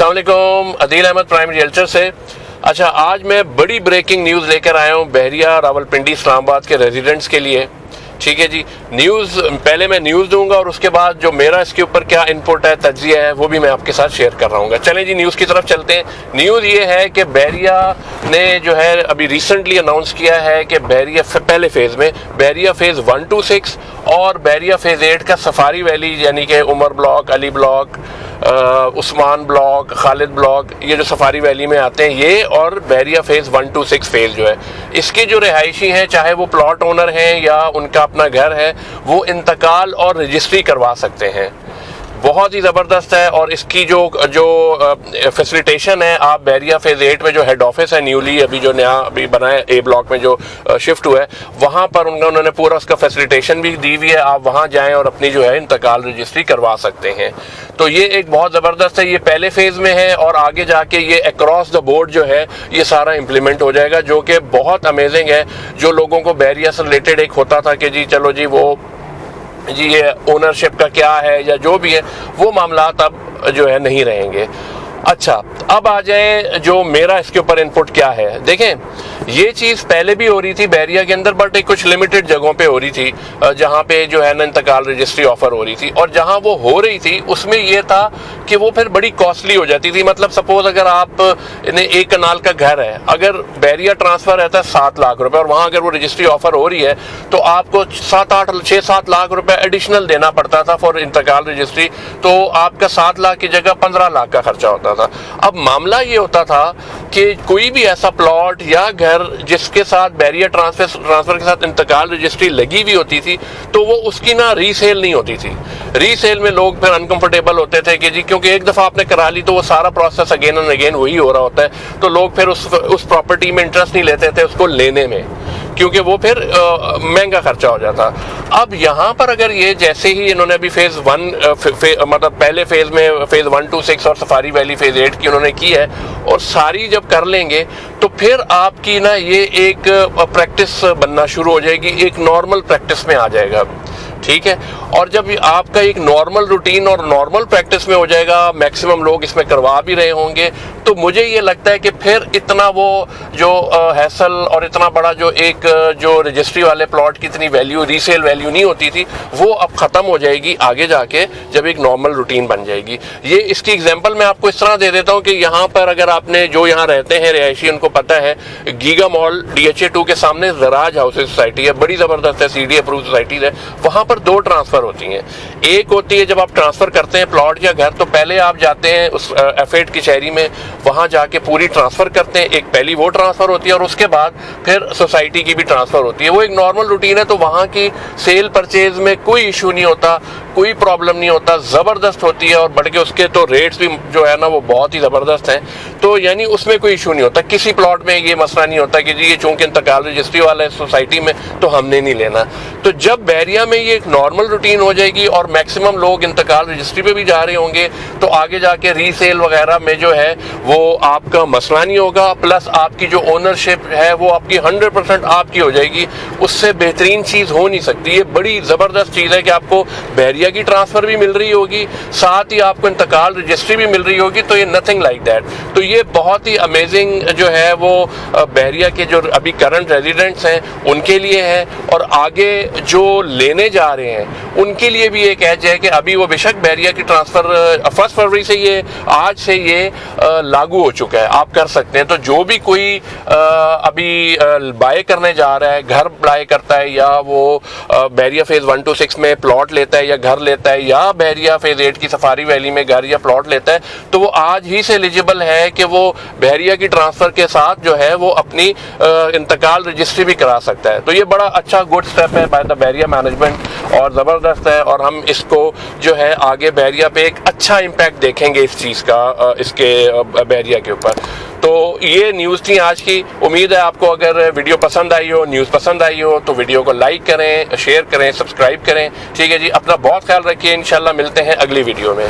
السلام علیکم، عدیل Ahmad prime realtor سے۔ اچھا، آج میں بڑی بریکنگ نیوز لے کر آیا ہوں بحریہ راولپنڈی اسلام آباد کے ریزیڈنٹس کے لیے۔ ٹھیک ہے جی، نیوز پہلے میں نیوز دوں گا اور اس کے بعد جو میرا اس کے اوپر کیا انپوٹ ہے، تجزیہ ہے، وہ بھی میں آپ کے ساتھ شیئر کر رہا ہوں گا۔ چلیں جی، نیوز کی طرف چلتے ہیں۔ نیوز یہ ہے کہ بحریہ نے جو ہے ابھی ریسنٹلی اناؤنس کیا ہے کہ بحریہ پہلے فیز میں بحریہ فیز 1 to 6 اور بحریہ فیز 8 کا سفاری ویلی، یعنی کہ عمر بلاک، علی بلاک، عثمان بلاک، خالد بلاک، یہ جو سفاری ویلی میں آتے ہیں یہ، اور بحریہ فیز 1 to 6 فیز جو ہے، اس کے جو رہائشی ہیں، چاہے وہ پلاٹ اونر ہیں یا ان کا اپنا گھر ہے، وہ انتقال اور رجسٹری کروا سکتے ہیں۔ بہت ہی زبردست ہے۔ اور اس کی جو فیسیلیٹیشن ہے، آپ بحریہ فیز 8 میں جو ہیڈ آفس ہے نیولی ابھی جو نیا ابھی بنا ہے، اے بلاک میں جو شفٹ ہوا ہے، وہاں پر انہوں نے پورا اس کا فیسیلیٹیشن بھی دی ہوئی ہے۔ آپ وہاں جائیں اور اپنی جو ہے انتقال رجسٹری کروا سکتے ہیں۔ تو یہ ایک بہت زبردست ہے۔ یہ پہلے فیز میں ہے اور آگے جا کے یہ اکراس دا بورڈ جو ہے یہ سارا امپلیمنٹ ہو جائے گا، جو کہ بہت امیزنگ ہے۔ جو لوگوں کو بحریہ سے ریلیٹڈ ایک ہوتا تھا کہ جی چلو جی وہ جی یہ اونرشپ کا کیا ہے یا جو بھی ہے، وہ معاملات اب جو ہے نہیں رہیں گے۔ اچھا، اب آ جائیں جو میرا اس کے اوپر انپٹ کیا ہے۔ دیکھیں، یہ چیز پہلے بھی ہو رہی تھی بحریہ کے اندر، بٹ کچھ لمیٹڈ جگہوں پہ ہو رہی تھی، جہاں پہ جو ہے نا انتقال رجسٹری آفر ہو رہی تھی، اور جہاں وہ ہو رہی تھی اس میں یہ تھا کہ وہ پھر بڑی کاسٹلی ہو جاتی تھی۔ مطلب سپوز اگر آپ نے 1 کنال کا گھر ہے، اگر بحریہ ٹرانسفر رہتا ہے 7 لاکھ روپے اور وہاں اگر وہ رجسٹری آفر ہو رہی ہے تو آپ کو 6-7 لاکھ روپے ایڈیشنل دینا پڑتا تھا فار انتقال رجسٹری، تو آپ کا 7 لاکھ کی جگہ 15 لاکھ کا خرچہ ہوتا تھا۔ اب معاملہ یہ ہوتا تھا کہ کوئی بھی ایسا پلاٹ یا گھر جس کے ساتھ بحریہ ٹرانسفر کے ساتھ انتقال رجسٹری لگی ہوئی ہوتی تھی، تو وہ اس کی نا ری سیل نہیں ہوتی تھی۔ ری سیل میں لوگ پھر انکمفرٹیبل ہوتے تھے کہ جی کیونکہ ایک دفعہ آپ نے کرا لی تو وہ سارا پروسیس اگین اینڈ اگین وہی ہو رہا ہوتا ہے، تو لوگ پھر اس پراپرٹی میں انٹرسٹ نہیں لیتے تھے اس کو لینے میں، کیونکہ وہ پھر مہنگا خرچہ ہو جاتا۔ اب یہاں پر اگر یہ جیسے ہی انہوں نے ابھی فیز 1 مطلب پہلے فیز میں فیز 1 to 6 اور سفاری ویلی فیز 8 کی انہوں نے کی ہے، اور ساری جب کر لیں گے تو پھر آپ کی نا یہ ایک پریکٹس بننا شروع ہو جائے گی، ایک نارمل پریکٹس میں آ جائے گا۔ ٹھیک ہے، اور جب آپ کا ایک نارمل روٹین اور نارمل پریکٹس میں ہو جائے گا، میکسیمم لوگ اس میں کروا بھی رہے ہوں گے، تو مجھے یہ لگتا ہے کہ پھر اتنا وہ جو ہیسل اور اتنا بڑا جو ایک جو رجسٹری والے پلاٹ کی اتنی ویلیو، ریسیل ویلیو نہیں ہوتی تھی، وہ اب ختم ہو جائے گی آگے جا کے جب ایک نارمل روٹین بن جائے گی۔ یہ اس کی ایگزامپل میں آپ کو اس طرح دے دیتا ہوں کہ یہاں پر اگر آپ نے جو یہاں رہتے ہیں رہائشی، ان کو پتہ ہے گیگا مال DHA 2 کے سامنے زراج ہاؤسز سوسائٹی ہے، بڑی زبردست ہے، CD اپروو سوسائٹیز ہے۔ وہاں پر 2 ٹرانسفر ہوتی ہیں۔ ایک ہوتی ہے جب آپ ٹرانسفر کرتے ہیں پلاٹ یا گھر، تو پہلے آپ جاتے ہیں اس F8 کچہری میں، وہاں جا کے پوری ٹرانسفر کرتے ہیں۔ ایک پہلی وہ ٹرانسفر ہوتی ہے اور اس کے بعد پھر سوسائٹی کی بھی ٹرانسفر ہوتی ہے۔ وہ ایک نارمل روٹین ہے، تو وہاں کی سیل پرچیز میں کوئی ایشو نہیں ہوتا، کوئی پرابلم نہیں ہوتا، زبردست ہوتی ہے، اور بلکہ اس کے تو ریٹس بھی جو ہے نا وہ بہت ہی زبردست ہیں۔ تو یعنی اس میں کوئی ایشو نہیں ہوتا، کسی پلاٹ میں یہ مسئلہ نہیں ہوتا کہ جی یہ چونکہ انتقال رجسٹری والا ہے سوسائٹی میں تو ہم نے نہیں لینا۔ تو جب بحریہ میں یہ ایک نارمل روٹین ہو جائے گی اور میکسیمم لوگ انتقال رجسٹری پہ بھی جا رہے ہوں گے، تو آگے جا کے ری سیل وغیرہ میں جو ہے وہ آپ کا مسئلہ نہیں ہوگا، پلس آپ کی جو اونرشپ ہے وہ آپ کی 100% آپ کی ہو جائے گی۔ اس سے بہترین چیز ہو نہیں سکتی۔ یہ بڑی زبردست چیز ہے کہ آپ کو بحریہ کی ٹرانسفر بھی مل رہی ہوگی، ساتھ ہی آپ کو انتقال رجسٹری بھی مل رہی ہوگی، تو یہ نتھنگ لائک دیٹ۔ تو یہ بہت ہی امیزنگ جو ہے وہ بحریہ کے جو ابھی کرنٹ ریزیڈنٹس ہیں ان کے لیے ہے، اور آگے جو لینے جا رہے ہیں ان کے لیے بھی ایک ایج ہے کہ ابھی وہ بے شک بحریہ کی ٹرانسفر 1 فروری سے یہ آج سے یہ لاگو ہو چکا ہے، آپ کر سکتے ہیں۔ تو جو بھی کوئی ابھی بائے کرنے جا رہا ہے، گھر بائے کرتا ہے، یا وہ بحریہ فیز 1 to 6 میں پلاٹ لیتا ہے یا گھر لیتا ہے، یا بحریہ فیز 8 کی سفاری ویلی میں گھر یا پلاٹ لیتا ہے، تو وہ آج ہی سے ایلیجیبل ہے کہ وہ بحریہ کی ٹرانسفر کے ساتھ جو ہے وہ اپنی انتقال رجسٹری بھی کرا سکتا ہے۔ تو یہ بڑا اچھا گڈ اسٹیپ ہے بائی دا بحریہ مینجمنٹ، اور زبردست ہے، اور ہم اس کو جو ہے آگے بحریہ پہ ایک اچھا امپیکٹ دیکھیں گے اس چیز کا، اس کے بحریہ کے اوپر۔ تو یہ نیوز تھی آج کی۔ امید ہے آپ کو اگر ویڈیو پسند آئی ہو، نیوز پسند آئی ہو، تو ویڈیو کو لائک کریں، شیئر کریں، سبسکرائب کریں۔ ٹھیک ہے جی، اپنا بہت خیال رکھیے، انشاءاللہ ملتے ہیں اگلی ویڈیو میں۔